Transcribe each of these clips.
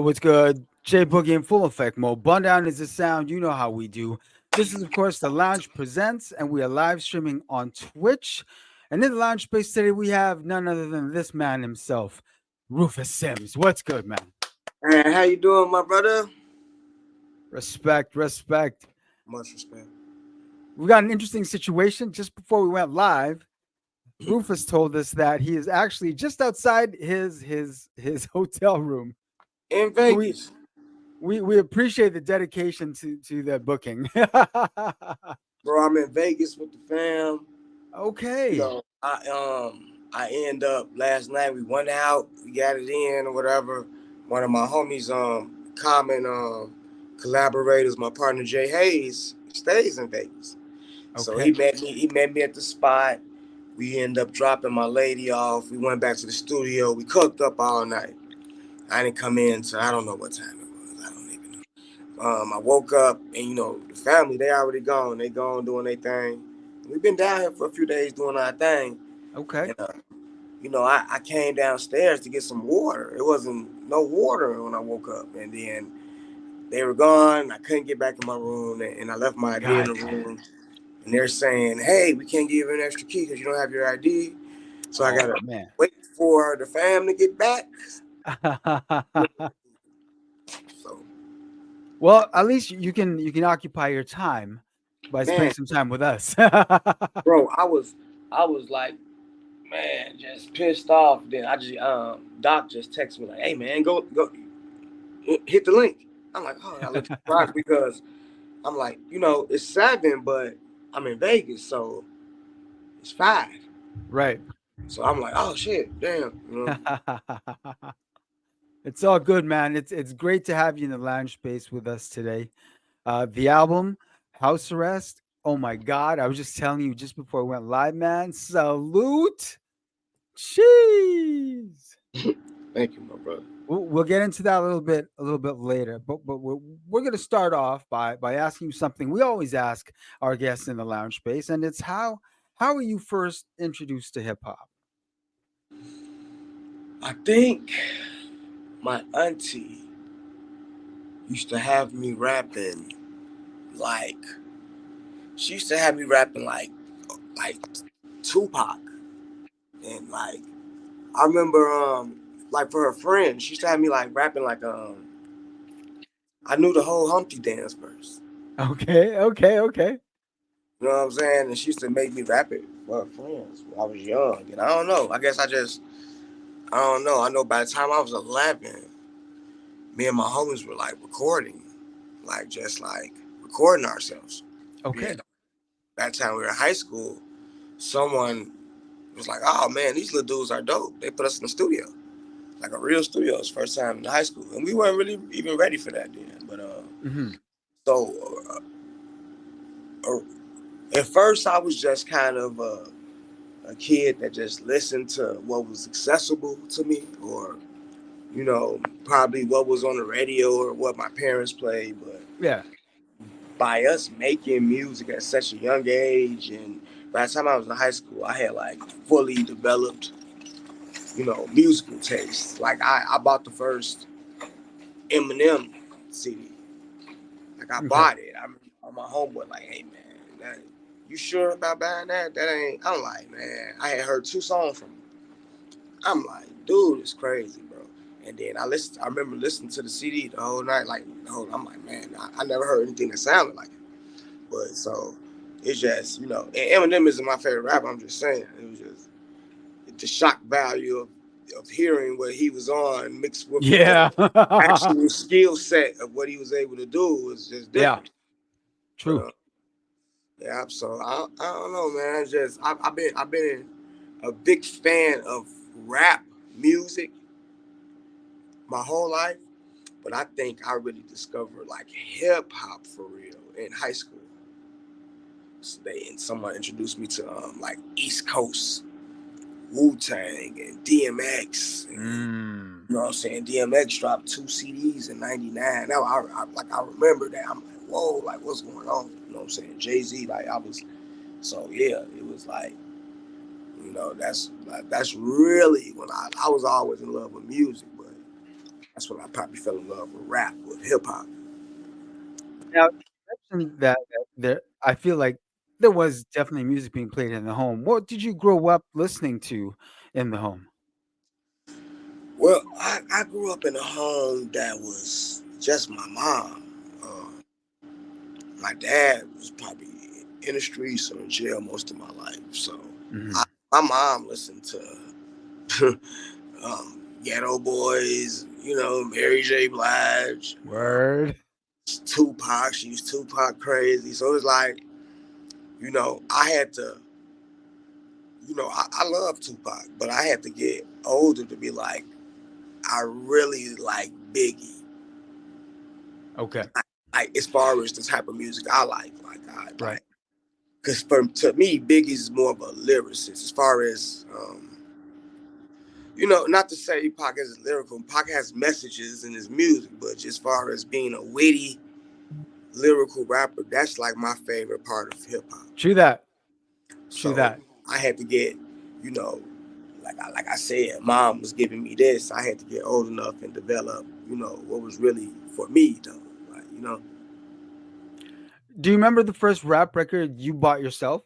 what's good? J Boogie in full effect mode. Bun down is the sound. You know how we do. This is, of course, the Lounge Presents, and we are live streaming on Twitch. And in the Lounge Space today, we have none other than this man himself, Rufus Sims. What's good, man? Hey, how you doing, my brother? Respect, respect. Much respect. We got an interesting situation just before we went live. Rufus told us that he is actually just outside his hotel room. In So we Vegas. we appreciate the dedication to the booking. Bro, I'm in Vegas with the fam. You Okay. know, I end up last night, we went out, we got it in or whatever. One of my homies, common collaborators, my partner Jay Hayes, stays in Vegas. So Okay. he met me at the spot. We end up dropping my lady off. We went back to the studio. We cooked up all night. I didn't come in, so I don't know what time it was. I don't even know. I woke up and the family, they already gone. They gone doing their thing. We've been down here for a few days doing our thing. Okay. And I came downstairs to get some water. It wasn't no water when I woke up, and then they were gone. I couldn't get back in my room, and I left my ID in the God room. And they're saying, "Hey, we can't give you an extra key because you don't have your ID." So I Oh gotta man. wait for the fam to get back. So Well, at least you can occupy your time by spending man, some time with us. bro, I was like, man, just pissed off. Then I just Doc just texted me like, "Hey man, go hit the link." I'm like, oh, I looked surprised because I'm like, it's 7, but I'm in Vegas, so it's 5. Right. So I'm like, oh shit, damn. It's all good, man. It's great to have you in the lounge space with us today. The album House Arrest. Oh my God! I was just telling you just before we went live, man. Salute. Cheese. Thank you, my brother. We'll get into that a little bit later. But we're going to start off by asking you something we always ask our guests in the lounge space, and it's how were you first introduced to hip hop? I think my auntie used to have me rapping like she used to have me rapping like Tupac, and like I remember like for her friends, she used to have me like rapping like I knew the whole Humpty dance verse. Okay, okay, okay. You know what I'm saying? And she used to make me rap it for her friends when I was young. And I don't know. I don't know. I know by the time I was 11, me and my homies were like recording, like just like recording ourselves. Okay. And that time we were in high school, someone was like, "Oh man, these little dudes are dope." They put us in the studio, like a real studio. It's first time in high school, and we weren't really even ready for that then. But Hmm. so at first I was just kind of a kid that just listened to what was accessible to me, or probably what was on the radio or what my parents played. But Yeah. by us making music at such a young age, and by the time I was in high school, I had like fully developed, musical taste. Like I bought the first Eminem CD. Like I Okay. bought it. I'm on my homeboy like, "Hey man, you sure about buying that? That ain't." I'm like, man, I had heard 2 songs from him. I'm like, dude, it's crazy, bro. And then I remember listening to the CD the whole night, like I'm like, man, I never heard anything that sounded like it. But so it's just, and Eminem isn't my favorite rapper. I'm just saying, it was just the shock value of hearing what he was on mixed with the Yeah. actual skill set of what he was able to do was just Yeah. different. But True. yeah, so I don't know, man. It's just I've been a big fan of rap music my whole life, but I think I really discovered like hip hop for real in high school. So someone introduced me to like East Coast Wu Tang and DMX, and Mm. you know what I'm saying. DMX dropped 2 CDs in '99. Now I remember that. I'm like, whoa, like what's going on? You know what I'm saying? Jay-Z, like I was. So yeah, it was like, that's really when I was always in love with music, but That's when I probably fell in love with rap, with hip hop. Now, you mentioned that there, I feel like there was definitely music being played in the home. What did you grow up listening to in the home? Well, I grew up in a home that was just my mom. My dad was probably in the streets or in jail most of my life. So I, Hmm. my mom listened to Ghetto Boys, Mary J. Blige, Word. Tupac. She was Tupac crazy. So it's like, I had to, I love Tupac, but I had to get older to be like, I really like Biggie. Okay. Like as far as the type of music I like I Right. like, because to me, Biggie's more of a lyricist. As far as not to say Pac is lyrical. Pac has messages in his music, but as far as being a witty lyrical rapper, that's like my favorite part of hip hop. True that. True So that. I had to get, you know, like I said, mom was giving me this. I had to get old enough and develop, what was really for me though. Like. Do you remember the first rap record you bought yourself?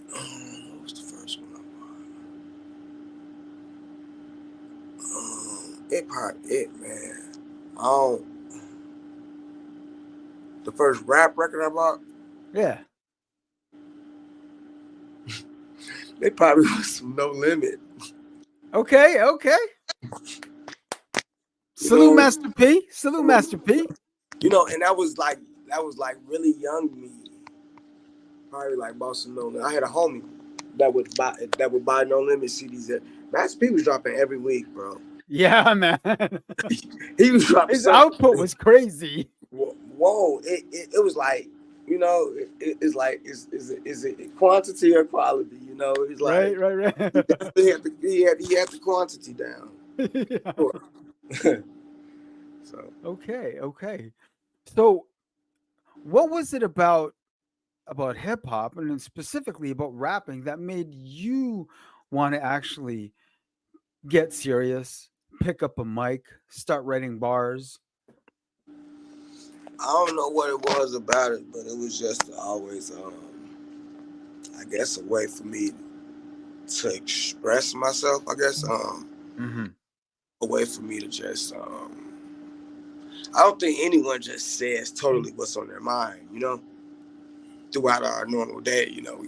What was the first one I bought? It probably it, man. Um, the first rap record I bought, Yeah. it probably was some No Limit. Okay. Okay. You Salute know, Master P. Salute Master P. and that was like really young me. Probably like bought some No Limit. I had a homie that would buy No Limit CDs. Master P was dropping every week, bro. Yeah, man. He was dropping His something. output was crazy. Whoa! It was like, it's like is it quantity or quality? It's like Right. Right. he Right. definitely had the quantity down. Yeah. Sure. So Okay. Okay. So, what was it about hip hop and then specifically about rapping that made you want to actually get serious, pick up a mic, start writing bars? I don't know what it was about it, but it was just always, I guess, a way for me to express myself. I guess, Hmm. a way for me to just. I don't think anyone just says totally what's on their mind. Throughout our normal day. We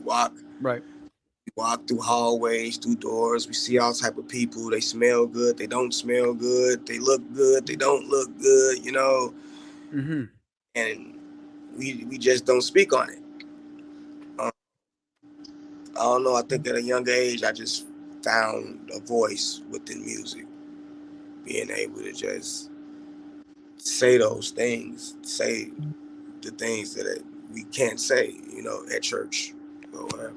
Right. walk through hallways, through doors. We see all type of people. They smell good. They don't smell good. They look good. They don't look good. Hmm. And we just don't speak on it. Um, I don't know. I think at a young age, I just found a voice within music, being able to just say those things, say the things that we can't say, at church or whatever,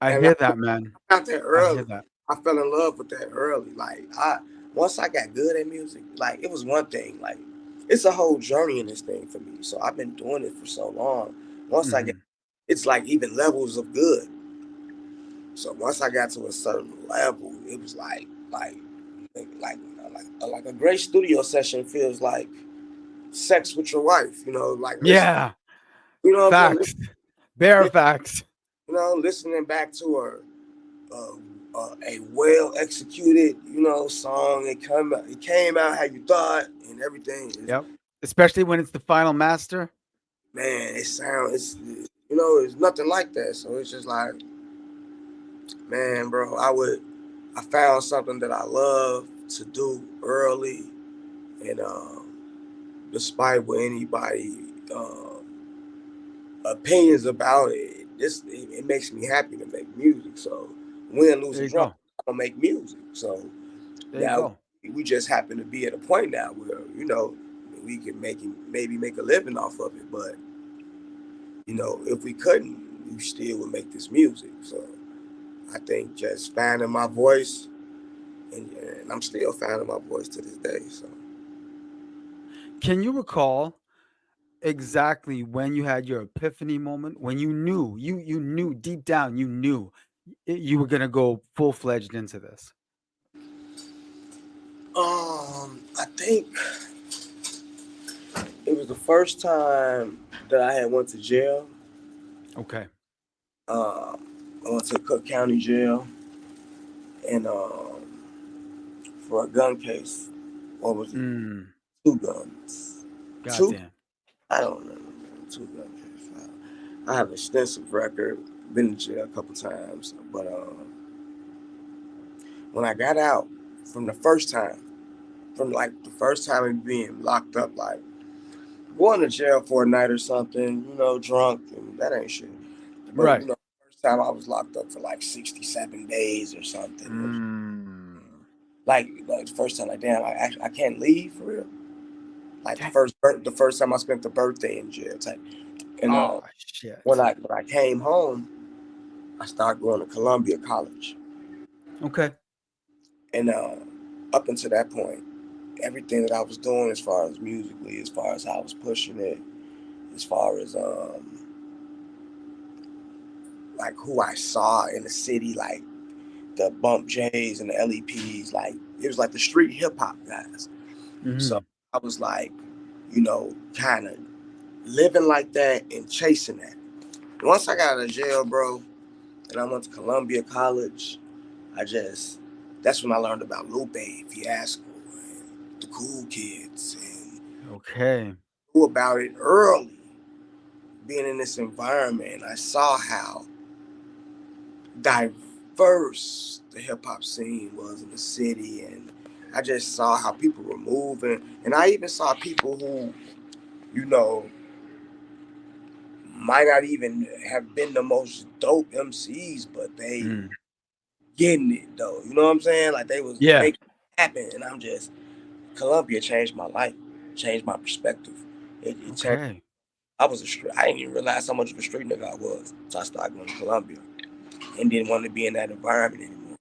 I and I hear that, man. got that I hear early. that. I fell in love with that early. Like once I got good at music, like it was one thing. Like it's a whole journey in this thing for me. So I've been doing it for so long. Once I get, Hmm. it's like even levels of good. So once I got to a certain level, it was like like a great studio session feels like sex with your wife. Like listen, Yeah. what I'm saying. Facts. Bare facts. Listening back to her uh, a well executed, song. It came out how you thought, and everything. Yep. Especially when it's the final master. Man, it's nothing like that. So it's just like, man, bro, I found something that I love to do early, and despite what anybody opinions about it, it makes me happy to make music. So win, lose, There or you draw, go. I make music. So There you now go. we just happen to be at a point now where we can maybe make a living off of it. But if we couldn't, we still would make this music. So I think just finding my voice, and I'm still finding my voice to this day. So Can you recall exactly when you had your epiphany moment, when you knew, you knew deep down, you knew you were gonna go full fledged into this? I think it was the first time that I had went to jail. Okay. Um, I went to Cook County Jail, and for a gun case. What was it? Mm, Two guns. Two? goddamn. I don't remember. Two gun case. I have an extensive record. Been in jail a couple times, but when I got out from the first time, from like the first time of being locked up, like going to jail for a night or something, drunk, and that ain't shit. But Right. first time I was locked up for like 67 days or something. It was Mm. like the first time, like damn, I can't leave for real. Like That, the first time I spent the birthday in jail type. And oh when shit. I came home, I started going to Columbia College, Okay. and up until that point, everything that I was doing, as far as musically, as far as how I was pushing it, as far as like who I saw in the city, like the Bump J's and the LEPs, like it was like the street hip hop guys. So Hmm. I was like, kind of living like that and chasing that. Once I got out of jail, bro, and I went to Columbia College, I just that's when I learned about Lupe, Fiasco, and the Cool Kids, and Okay. knew about it early. Being in this environment, I saw how diverse the hip hop scene was in the city, and I just saw how people were moving, and I even saw people who, you know, might not even have been the most dope MCs, but they Mm. getting it though. You know what I'm saying? Like they was Yeah. making it happen, and I'm just Columbia changed my life, changed my perspective. It changed. Okay. I didn't even realize how much of a street nigga I was. So I started going to Columbia and didn't want to be in that environment anymore.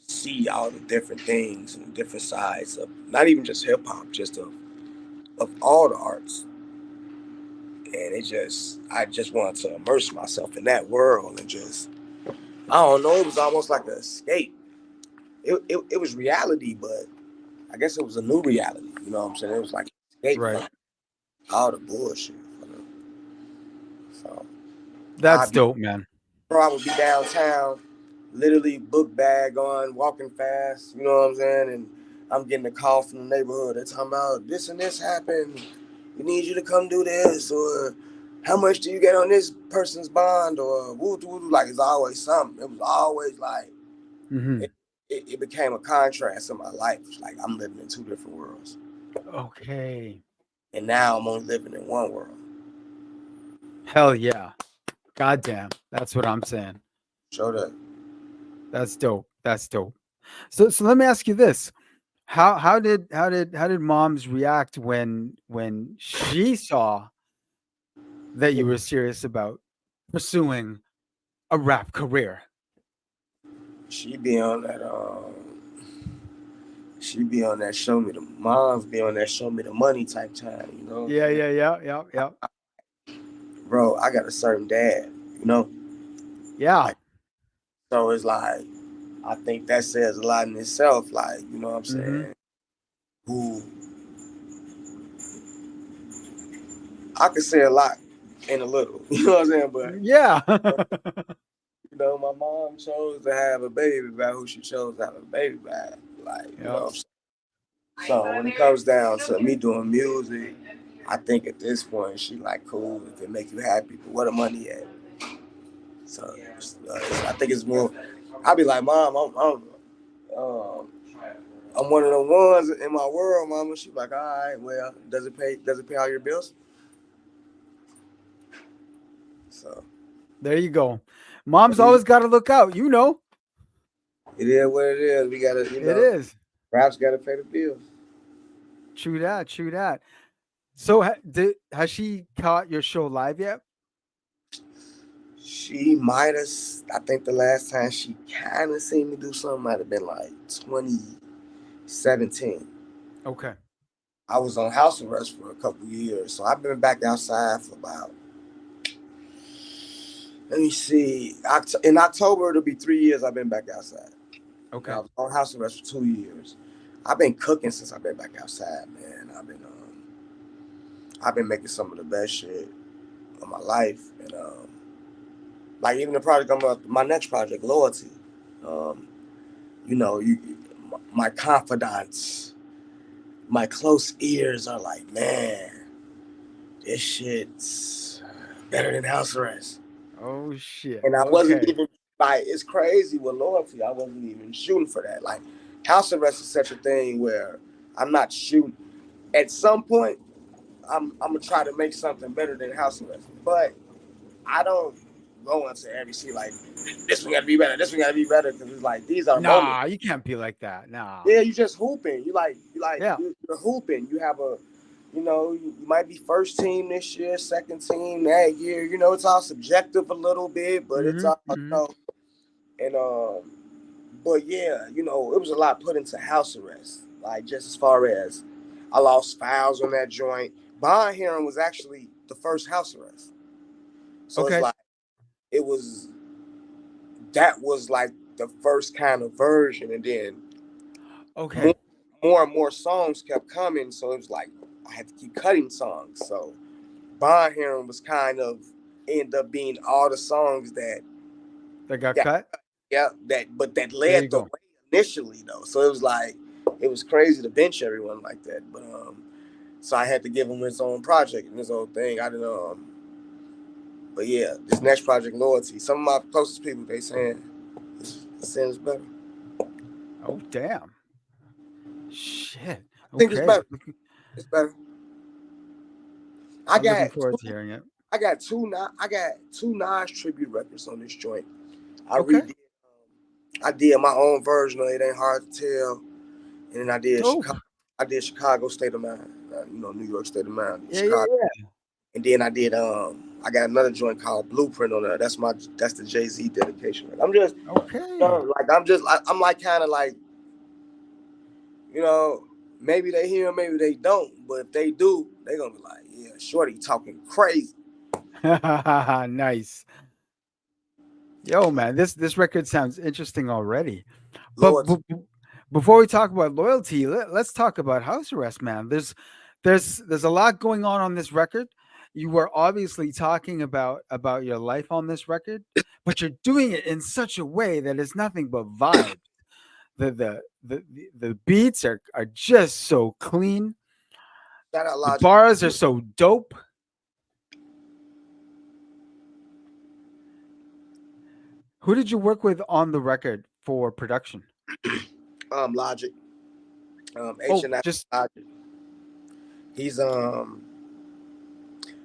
See all the different things and the different sides of not even just hip hop, just of all the arts. And I just wanted to immerse myself in that world and just, I don't know, it was almost like an escape. It was reality, but I guess it was a new reality. You know what I'm saying? It was like escape Right. from all the bullshit. So That's I'd be, dope, man. bro, I would be downtown, literally book bag on, walking fast. You know what I'm saying? And I'm getting a call from the neighborhood. They're talking about this and this happened. We need you to come do this, or how much do you get on this person's bond, or woo woo woo. Like it's always something. It was always like it, Hmm. it became a contrast in my life. It's like I'm living in two different worlds, Okay. and now I'm only living in one world. Hell yeah. Goddamn. That's what I'm saying. Show that. That's dope. That's dope. So let me ask you this. How did moms react when she saw that you were serious about pursuing a rap career? She be on that. She be on that show me the moms be on that show me the money type time. You know what I'm Yeah, saying? yeah, yeah, yeah, yeah. Bro, I got a certain dad. You know, Yeah. like so it's like I think that says a lot in itself. Like you know what I'm Mhm. saying? Who I could say a lot in a little. You know what I'm saying? But Yeah. my mom chose to have a baby by who she chose to have a baby by. Like you know Yep. what I'm saying? So when it comes down to me doing music, I think at this point she like cool if it make you happy, but where the money at? So I think it's more. I be like, Mom, um, I'm one of the ones in my world, Mama. She like, all right, well, does it pay all your bills? So There you go. Mom's it always got to look out. You know. is what it is. We gotta, It is. raps gotta pay the bills. True that. True that. So has she caught your show live yet? She might have. I think the last time she kind of seen me do something might have been like 2017. Okay. I was on house arrest for a couple years, so I've been back outside for about Let me see. In October, it'll be 3 years I've been back outside. I Okay. was on house arrest for 2 years. I've been cooking since I've been back outside, man. I've been making some of the best shit of my life, and like even the project I'm up, my next project, Loyalty. Um, my confidants, my close ears are like, man, this shit's better than house arrest. Oh shit. And I wasn't Okay. even like, it's crazy with Loyalty. I wasn't even shooting for that. Like house arrest is such a thing where I'm not shooting. At some point, I'm gonna try to make something better than house arrest, but I don't go into every scene like this one gotta be better, this one gotta be better, because it's like these are moments. Nah, you can't be like that. Nah. Yeah, you just hooping. Yeah. You're hooping. You have you might be first team this year, second team that year. It's all subjective a little bit, but it's Mm-hmm. all Mm-hmm. and but yeah, it was a lot put into house arrest. Like just as far as I lost fouls on that joint. Bond hearing was actually the first house arrest. So it's Okay. like it was that was like the first kind of version, and then more, Okay. more and more songs kept coming. So it was like I had to keep cutting songs. So Bond hearing was kind of end up being all the songs that That got got cut. but that There you led the go. way initially though. So it was like it was crazy to bench everyone like that. But so I had to give him his own project and his own thing. I didn't but yeah, this next project, Loyalty. Some of my closest people they saying Sims better. Oh damn. Shit. I think it's Okay. better. It's better. I I'm looking got forward to hearing it. I got two Nas tribute records on this joint. I Okay. redid I did my own version of It Ain't Hard to Tell, and then Oh. I did Chicago State of Mind. New York State of Mind, Yeah. Yeah. Chicago, Yeah. and then I got another joint called Blueprint on there. That's the Jay-Z dedication. I'm just Okay. I'm like kind of like you know maybe they hear, maybe they don't, but if they do, they gonna be like, yeah, Shorty talking crazy. Nice. Yo, man, this record sounds interesting already. But Lord, before we talk about loyalty, let's talk about house arrest, man. There's a lot going on this record. You were obviously talking about your life on this record, but you're doing it in such a way that it's nothing but vibe. The beats are just so clean. shout out The Logic. bars are so dope. Who did you work with on the record for production? Logic. H Oh, and I just Logic. He's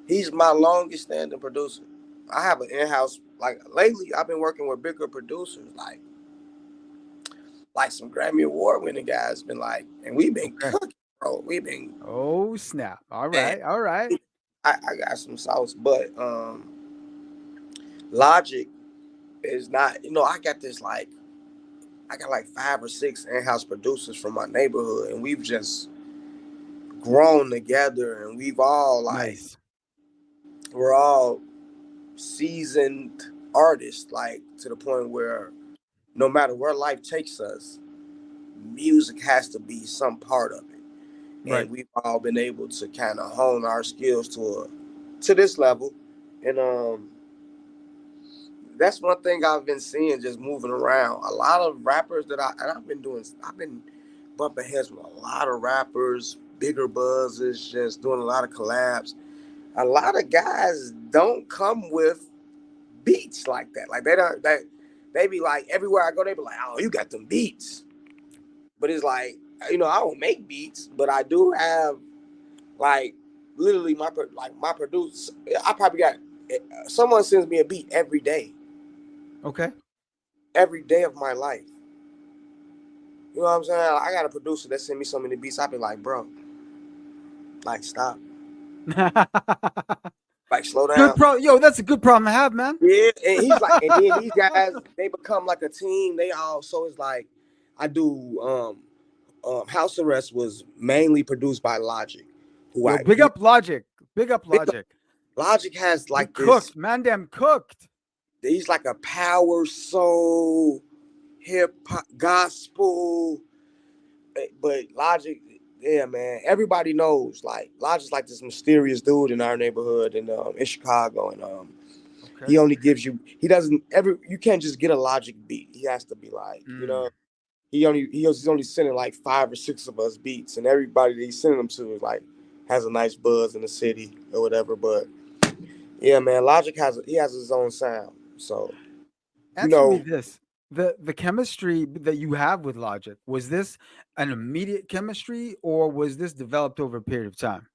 he's my longest standing producer. I have an in-house, like lately I've been working with bigger producers like some Grammy Award winning guys been like, and we've been okay. cooking, bro. We've been Oh snap! All man, right, all right. I got some sauce, but Logic is not, I got like 5 or 6 in-house producers from my neighborhood, and we've just grown together, and Nice. we're all seasoned artists, like to the point where no matter where life takes us, music has to be some part of it. Right. And we've all been able to kind of hone our skills to this level. And that's one thing I've been seeing just moving around. A lot of rappers I've been bumping heads with a lot of rappers, bigger buzzes, just doing a lot of collabs. A lot of guys don't come with beats like that. Like they be like, everywhere I go, they be like, oh, you got them beats. But it's like, I don't make beats, but I do have like literally my producer. I probably got someone sends me a beat Okay. every day of my life. You know what I'm saying? I got a producer that send me so many beats. I be like, bro, like stop, like slow Good down. problem. Yo, that's a good problem to have, man. Yeah, and he's like, and then these guys they become like a team. They all so it's like I do. House Arrest was mainly produced by Logic, who Yo, I big who up Logic. Big up big up. Logic. Logic has You like this. cooked, man. Damn cooked. he's like a power soul, hip hop, gospel. But Logic, yeah, man. Everybody knows like Logic's like this mysterious dude in our neighborhood in Chicago, and he Okay. only gives you. He doesn't ever. You can't just get a Logic beat. He has to be like, Mm. he's only sending like 5 or 6 of us beats, and everybody that he's sending them to is like has a nice buzz in the city or whatever. But yeah, man, Logic he has his own sound. So you Answer me know, this: the chemistry that you have with Logic, was this an immediate chemistry, or was this developed over a period of time?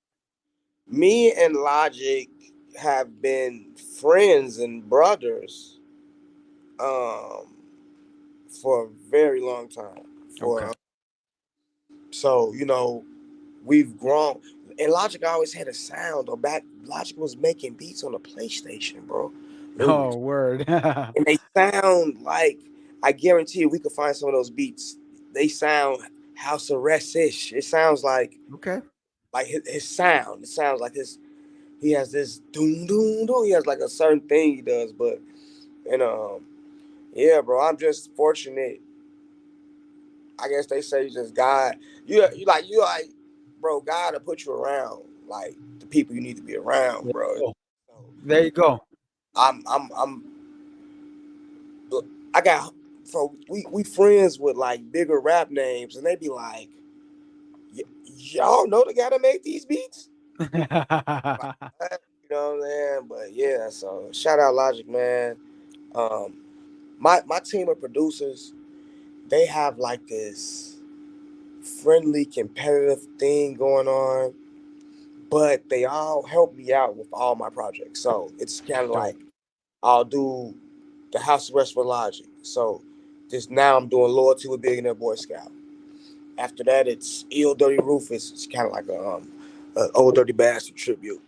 me and Logic have been friends and brothers um for a very long time. Okay. For so we've grown. And Logic always had a sound. Or back Logic was making beats on the PlayStation, bro. Oh, word. And they sound like, I guarantee you we could find some of those beats. They sound House Arrest ish. It sounds Okay. like his sound. It sounds like he has this doom doom doom. He has like a certain thing he does, but and yeah, bro, I'm just fortunate. I guess they say just God. You like, bro. God will put you around like the people you need to be around, There bro. you go. So There you go. I'm look, I got so we friends with like bigger rap names, and they be like, y'all know the guy that made these beats? Like, what? You know what I'm saying? But yeah, so shout out Logic, man. Um, my team of producers, they have like this friendly, competitive thing going on, but they all help me out with all my projects. So it's kind of like Dope. I'll do the House Arrest with Logic. So this now I'm doing Loyalty with Billionaire Boy Scout. After that, it's Ill Dirty Rufus. It's kind of like a old dirty bastard tribute.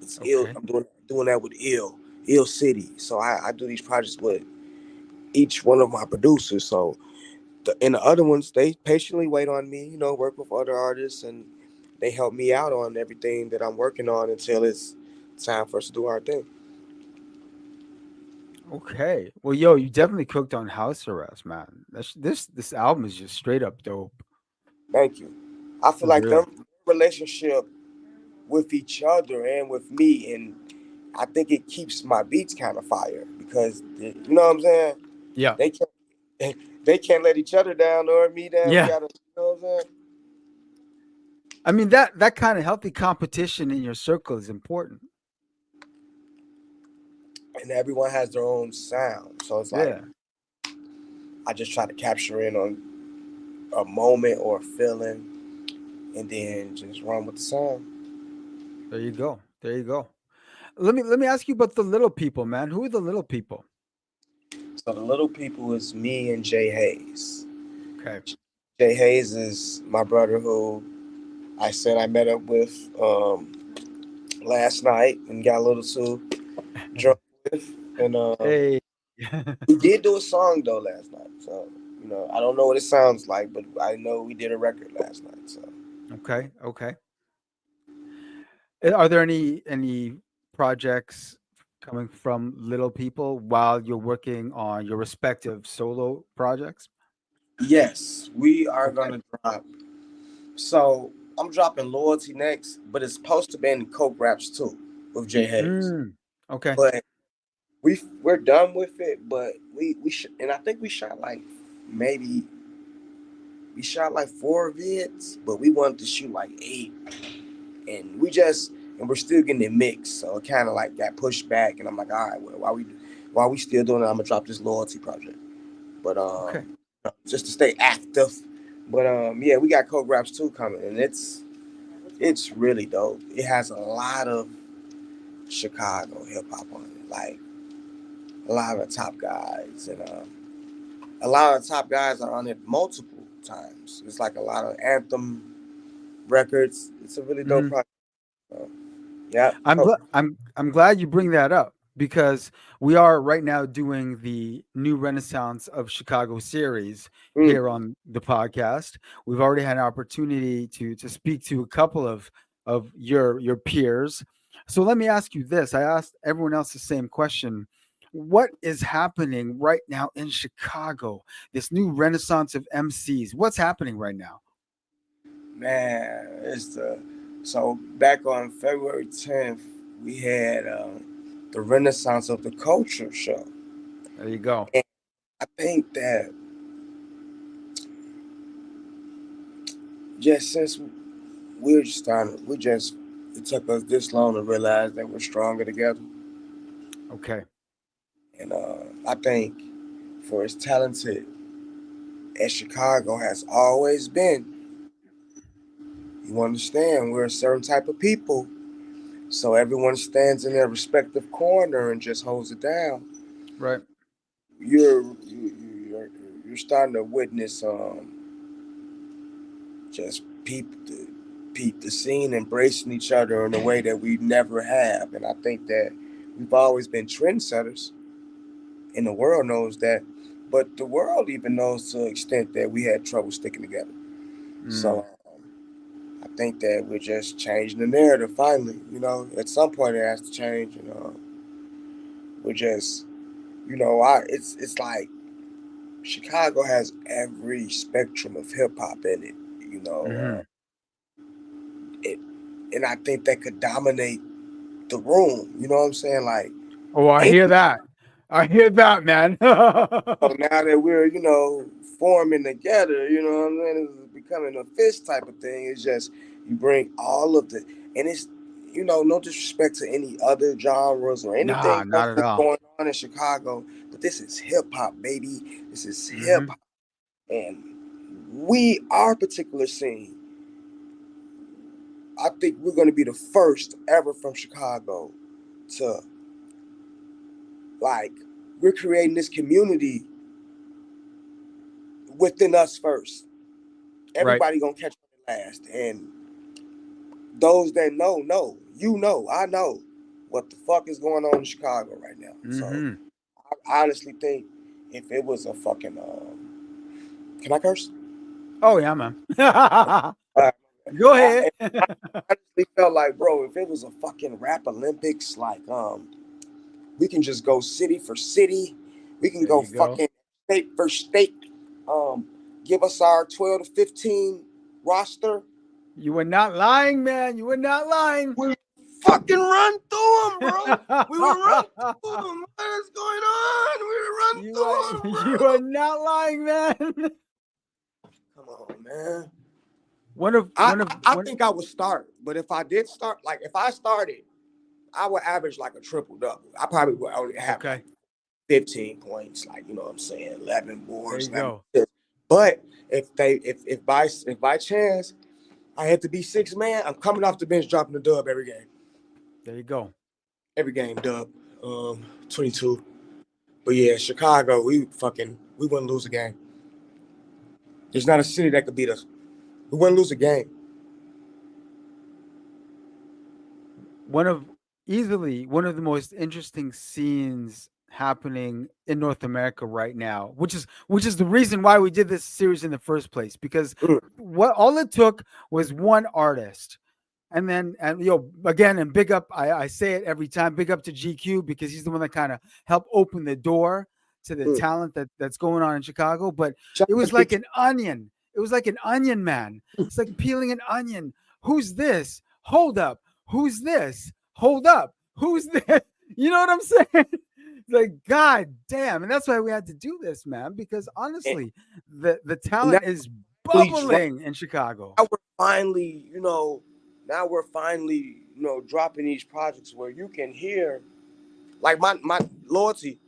It's ill. Okay. I'm doing that with Ill City. So I do these projects with each one of my producers. So and the other ones, they patiently wait on me. Work with other artists, and they help me out on everything that I'm working on until it's time for us to do our thing. Okay. Well, yo, you definitely cooked on House Arrest, man. This album is just straight up dope. Thank you. I feel For like real. them relationship with each other and with me, and I think it keeps my beats kind of fire because you know what I'm saying. Yeah. They can't they can't let each other down or me down. We Yeah. gotta, you know what I'm saying. I mean that kind of healthy competition in your circle is important. And everyone has their own sound, so it's like Yeah. I just try to capture in on a moment or a feeling, and then just run with the song. There you go. There you go. Let me ask you about the little people, man. Who are the little people? So the little people is me and Jay Hayes. Okay. Jay Hayes is my brother who I said I met up with last night and got a little too drunk with, and Hey. we did do a song though last night. So I don't know what it sounds like, but I know we did a record last night. So Okay. Okay. Are there any projects coming from little people while you're working on your respective solo projects? yes, we are Okay. gonna drop. So I'm dropping Loyalty next, but it's supposed to be in Coke Raps too with Jay Hayes. Mm, okay. But we're done with it. But and I think we shot like maybe we shot like 4 vids, but we wanted to shoot like 8, and we're still getting it mixed, so it kind of like got pushed back. And I'm like, all right, well, while we still doing it, I'm gonna drop this Loyalty project. But Okay. just to stay active. But yeah, we got Coke Raps 2 coming, and it's really dope. It has a lot of Chicago hip hop on it, like a lot of top guys, and a lot of top guys are on it multiple times. It's like a lot of anthem records. It's a really dope Mhm. project. So, yeah. I'm glad you bring that up because we are right now doing the new Renaissance of Chicago series Mm. here on the podcast. We've already had an opportunity to speak to a couple of your peers. So let me ask you this. I asked everyone else the same question. what is happening right now in Chicago? This new renaissance of MCs. What's happening right now? Man, so back on February 10th, we had the Renaissance of the Culture show. There you go. And I think that just since we're just starting, it took us this long to realize that we're stronger together. Okay. And I think for as talented as Chicago has always been, you understand we're a certain type of people. So everyone stands in their respective corner and just holds it down. Right. You're you're starting to witness just peep the scene, embracing each other in a way that we never have. And I think that we've always been trendsetters, and the world knows that. But the world even knows to the extent that we had trouble sticking together. Mm. So I think that we're just changing the narrative finally. At some point it has to change. We're just, it's like Chicago has every spectrum of hip hop in it. You know, Hmm. it, and I think that could dominate the room. You know what I'm saying? Like, Oh, I ain't hear that. I hear that, man. now that we're forming together, you know what I'm saying? It's becoming a fist type of thing. It's just you bring all of the, and it's no disrespect to any other genres or Nah, anything else not at that's all. going on in Chicago, but this is hip hop, baby. This is hip Hmm. hop, and our particular scene, I think we're going to be the first ever from Chicago to, like, we're creating this community within us first. Right. Everybody gonna catch on last, and those that know. I know what the fuck is going on in Chicago right now. So Hmm. I honestly think if it was a fucking, can I curse? Oh yeah, man. Uh, Go I, ahead. I honestly felt like, bro, if it was a fucking rap Olympics, like, we can just go city for city. We can There go you go. fucking state for state. Um, Give us our 12 to 15 roster. You were not lying, man. You were not lying. We fucking run through them, bro. We would run through them. What is going on? We would run you are through them, you bro. are not lying, man. Come on, man. One of I, one of I one. think I would start, but if I did start, like if I started, I would average like a triple double. I probably would only have Okay, like 15 points, like you know what I'm saying, 11 there boards, you 11 go. assists. But if by chance I had to be six man, I'm coming off the bench dropping the dub every game. There you go. Every game dub. 22. But yeah, Chicago, we wouldn't lose a game. There's not a city that could beat us. We wouldn't lose a game. One of Easily one of the most interesting scenes happening in North America right now, which is the reason why we did this series in the first place. Because Mm, what all it took was one artist. And again, and big up, I say it every time, big up to GQ because he's the one that kind of helped open the door to the mm. talent that's going on in Chicago. But Shout it out was to like Kick. an onion. It was like an onion, man. It's like peeling an onion. Who's this? Hold up. Who's this? Hold up. Who's this? You know what I'm saying? It's like, God damn. And that's why we had to do this, man, because And, honestly, the and now talent is we drop, bubbling in Chicago. now we're finally, dropping these projects where you can hear, like my loyalty.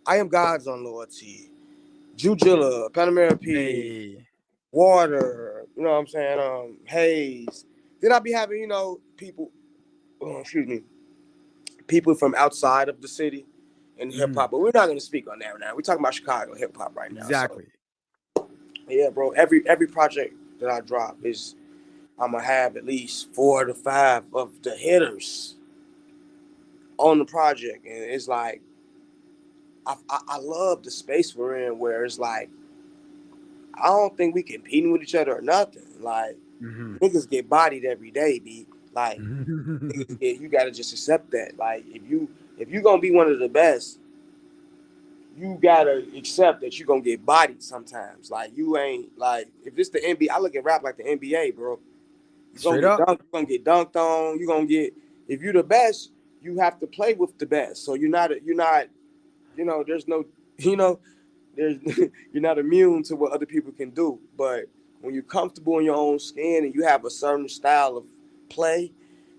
I am God's on loyalty. Jujilla, Panamera P, Hey. Water. You know what I'm saying? Hayes. Then I be having, people. Excuse me, people from outside of the city in hip Mhm. hop, but we're not going to speak on that right now. We're talking about Chicago hip hop right now. So Exactly. yeah, bro. Every project that I drop is I'm gonna have at least 4 to 5 of the hitters on the project, and it's like I love the space we're in where it's like I don't think we competing with each other or nothing. Like Mhm. niggas get bodied every day, be like niggas get, you gotta just accept that. Like if you gonna be one of the best, you gotta accept that you're gonna get bodied sometimes. Like you ain't like if it's the NBA, I look at rap like the NBA, bro. Straight up. You're gonna get dunked on. You're gonna get if you're the best, you have to play with the best. So you're not there's no you know there's you're not immune to what other people can do. But when you're comfortable in your own skin and you have a certain style of play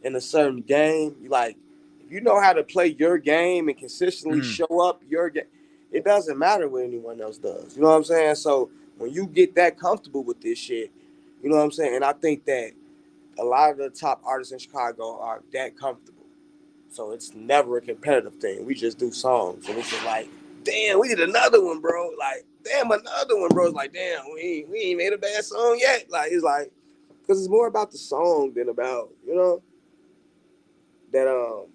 in a certain game, you like if you know how to play your game and consistently Mm, show up your game, it doesn't matter what anyone else does. You know what I'm saying? So when you get that comfortable with this shit, you know what I'm saying? And I think that a lot of the top artists in Chicago are that comfortable. So it's never a competitive thing. We just do songs. And it's just like, damn, we did another one, bro. Like, damn, another one, bro. It's like, damn, we ain't made a bad song yet. Like, it's like, because it's more about the song than about, that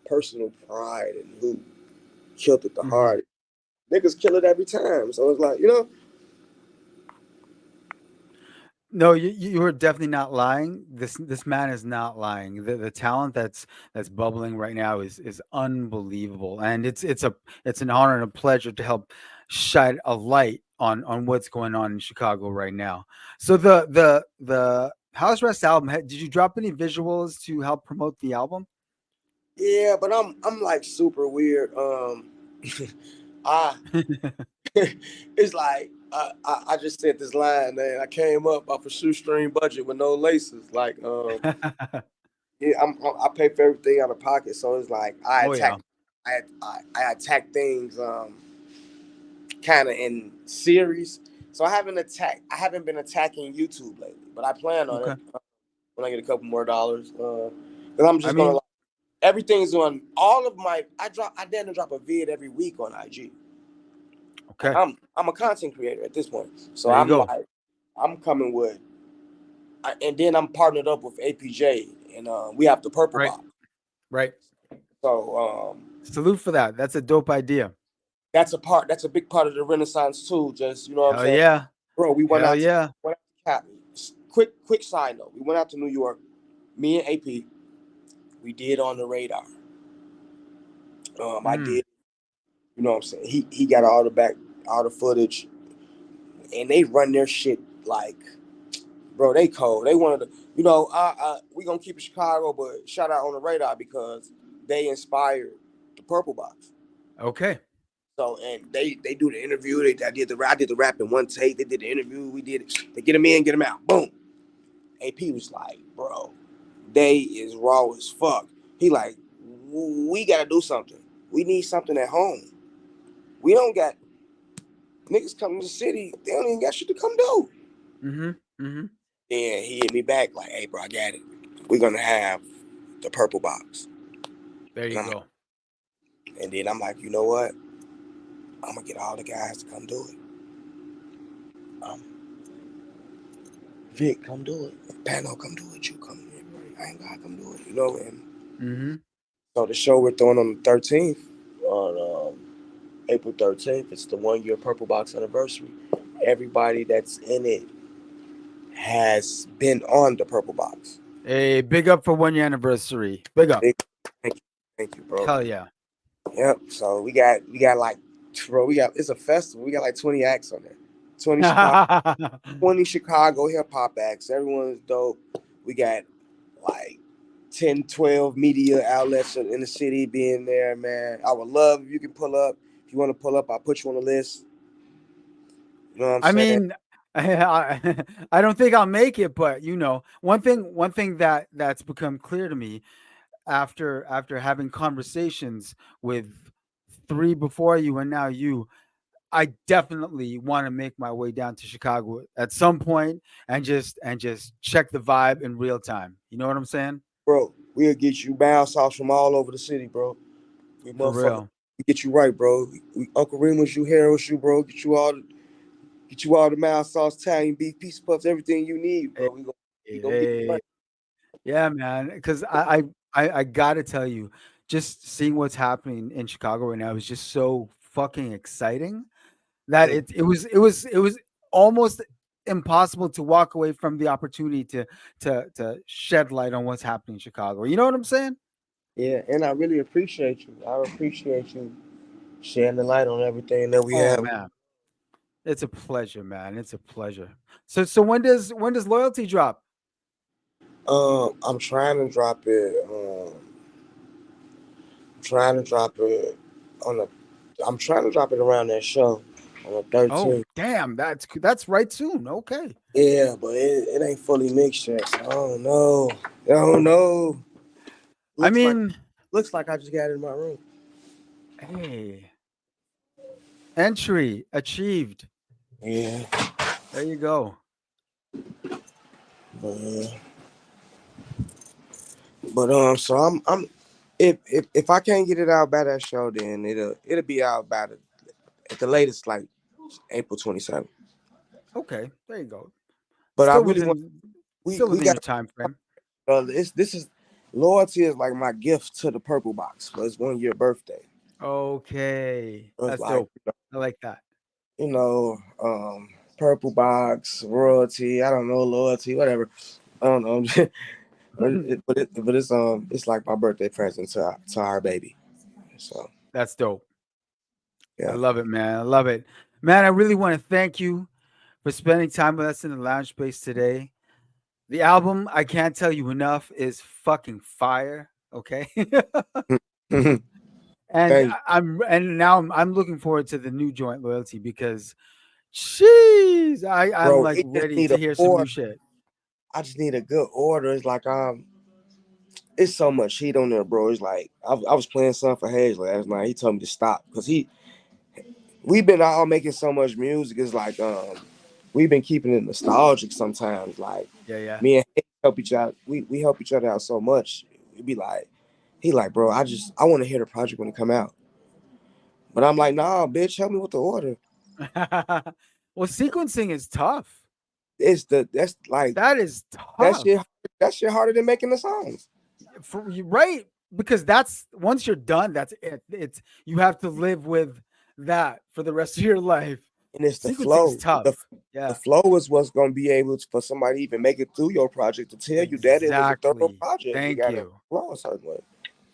personal pride and who killed it the mhm. hardest. Niggas kill it every time. So it's like, No, you are definitely not lying. This man is not lying. The talent that's bubbling right now is unbelievable, and it's an honor and a pleasure to help shine a light on what's going on in Chicago right now. So the House Rest album, did you drop any visuals to help promote the album? yeah, but I'm like super weird. I it's like I just said this line, man. I came up off a shoestring budget with no laces. Like, yeah, I pay for everything out of pocket, so it's like Oh yeah. I attack things kind of in series. So I haven't been attacking YouTube lately, but I plan on Okay. it when I get a couple more dollars. Cause I'm I just gonna mean, like everything's on all of my. I dare to drop a vid every week on IG. Like okay. I'm a content creator at this point, so There you I'm go. like I'm coming with, and then I'm partnered up with APJ, and we have the Purple Right. Box. Right. So Salute for that. That's a dope idea. that's a big part of the Renaissance too. Just you know what I'm Hell saying, yeah. bro. We Hell yeah. went out to quick side note. We went out to New York. Me and AP, we did on the radar. I Mm. did. You know what I'm saying. He got all the footage, and they run their shit like bro, they cold. They wanted to, we gonna keep it Chicago, but shout out on the radar because they inspired the Purple Box. Okay. So and they do the interview. I did the rap in one take. They did the interview. We did it. They get them in, get them out. Boom. AP was like, bro, they is raw as fuck. He like, we gotta do something. We need something at home. We don't got niggas coming to the city. They don't even got shit to come do. Mhm. Mhm. And he hit me back like, hey, bro, I got it. We're gonna have the Purple Box. There And you go. then I'm like, you know what? I'm gonna get all the guys to come do it. Um, Vic, come do it. Pano, come do it. You come here, bro. I ain't gotta come do it. And Mhm. so the show we're throwing on the 13th, on April 13th, it's the 1 year Purple Box anniversary. Everybody that's in it has been on the Purple Box. Hey, big up for 1 year anniversary. Big up. Big, thank you, bro. Hell yeah. Yep. So we got like, bro, it's a festival. We got like 20 acts on there. 20 Chicago, 20 Chicago hip hop acts. Everyone's dope. We got like 10, 12 media outlets in the city being there, man. I would love if you can pull up. If you want to pull up, I'll put you on the list. You know what I'm I saying? mean, I don't think I'll make it, but one thing that's become clear to me after having conversations with three before you and now you, I definitely want to make my way down to Chicago at some point and just check the vibe in real time. You know what I'm saying? Bro, we'll get you bounce house from all over the city, bro. We For motherfucker, real. we get you right, bro. We Uncle Remus, you Harold, you, bro. Get you all the mild sauce, Italian beef, pizza puffs, everything you need, Hey, bro. We gonna get you hey, right. yeah, man. Because I gotta tell you, just seeing what's happening in Chicago right now is just so fucking exciting that Yeah, it was almost impossible to walk away from the opportunity to shed light on what's happening in Chicago. You know what I'm saying? yeah, and I really appreciate you. I appreciate you shedding the light on everything that we Oh have. man, it's a pleasure, man. It's a pleasure. So when does loyalty drop? I'm trying to drop it. Trying to drop it on the. I'm trying to drop it around that show on the Oh 13th. damn, that's right soon. Okay. Yeah, but it ain't fully mixed yet. So I don't know. I don't know. I Looks like mean, looks like I just got it in my room. hey, entry achieved. Yeah, There you go. but so I'm if I can't get it out by that show, then it'll be out by the at the latest like April 27th. Okay, there you go. But I Still really want within we still we within got your time frame. this is loyalty is like my gift to the Purple Box for his 1 year birthday. Okay, It was that's like dope. I like that. you know Purple Box royalty. I don't know loyalty, whatever. I don't know. It's like my birthday present to our baby. So That's dope. I yeah. love it, man. I love it, man. I really want to thank you for spending time with us in the lounge space today. The album, I can't tell you enough, is fucking fire. Okay. And Thank you, and now I'm looking forward to the new joint loyalty because jeez, I'm bro. like It just ready need to a hear some new order. shit. I just need a good order. It's like it's so much heat on there, bro. It's like I was playing something for Hayes last night. He told me to stop because we've been all making so much music. It's like we've been keeping it nostalgic sometimes. Like Yeah, yeah. me and Hayes help each other. We help each other out so much. It'd be like he like, bro. I want to hear the project when it come out. But I'm like, nah, bitch. Help me with the order. Well, sequencing is tough. That's like That is that shit. tough. That shit harder than making the songs. For you, right? Because that's once you're done, that's it. It's you have to live with that for the rest of your life. And it's the Sequencing's flow. tough. The Yeah, flow is what's gonna be able to, for somebody to even make it through your project to tell you that it was a thorough exactly. project. You Thank gotta you. flow a certain way.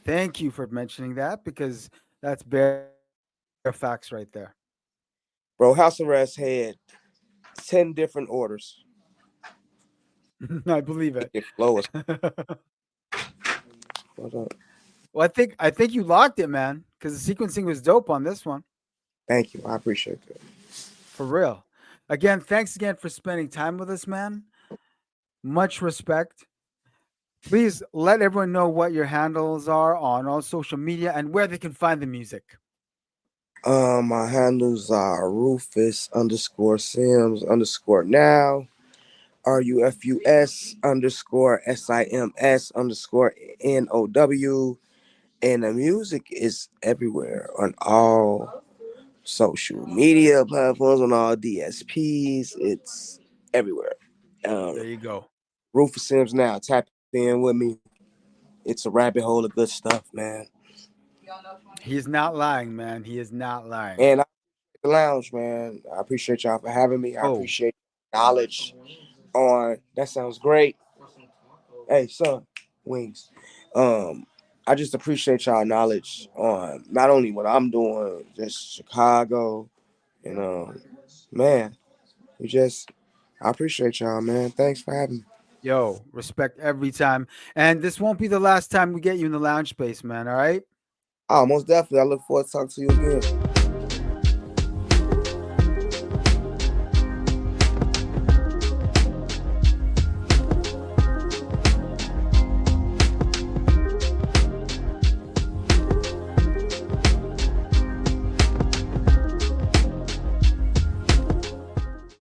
Thank you for mentioning that because that's bare facts right there. Bro, House Arrest had 10 different orders. I believe it. It flow is Well, hold on. I think you locked it, man, because the sequencing was dope on this one. Thank you. I appreciate that. For real. Again, thanks again for spending time with us, man. Much respect. Please let everyone know what your handles are on all social media and where they can find the music. My handles are Rufus underscore Sims underscore now. RUFUS underscore SIMS underscore NOW. And the music is everywhere on all social media platforms, on all DSPs. It's everywhere. Um, There you go. Rufus Sims now. Tap in with me. It's a rabbit hole of good stuff, man. He is not lying, man. He is not lying. And I the lounge, man. I appreciate y'all for having me. I Oh, appreciate knowledge on that sounds great. Hey, son, wings. Um, I just appreciate y'all knowledge on not only what I'm doing, just Chicago, and man, you just I appreciate y'all, man. Thanks for having me. yo, respect every time. And this won't be the last time we get you in the lounge space, man. All right. Oh, most definitely. I look forward to talking to you again.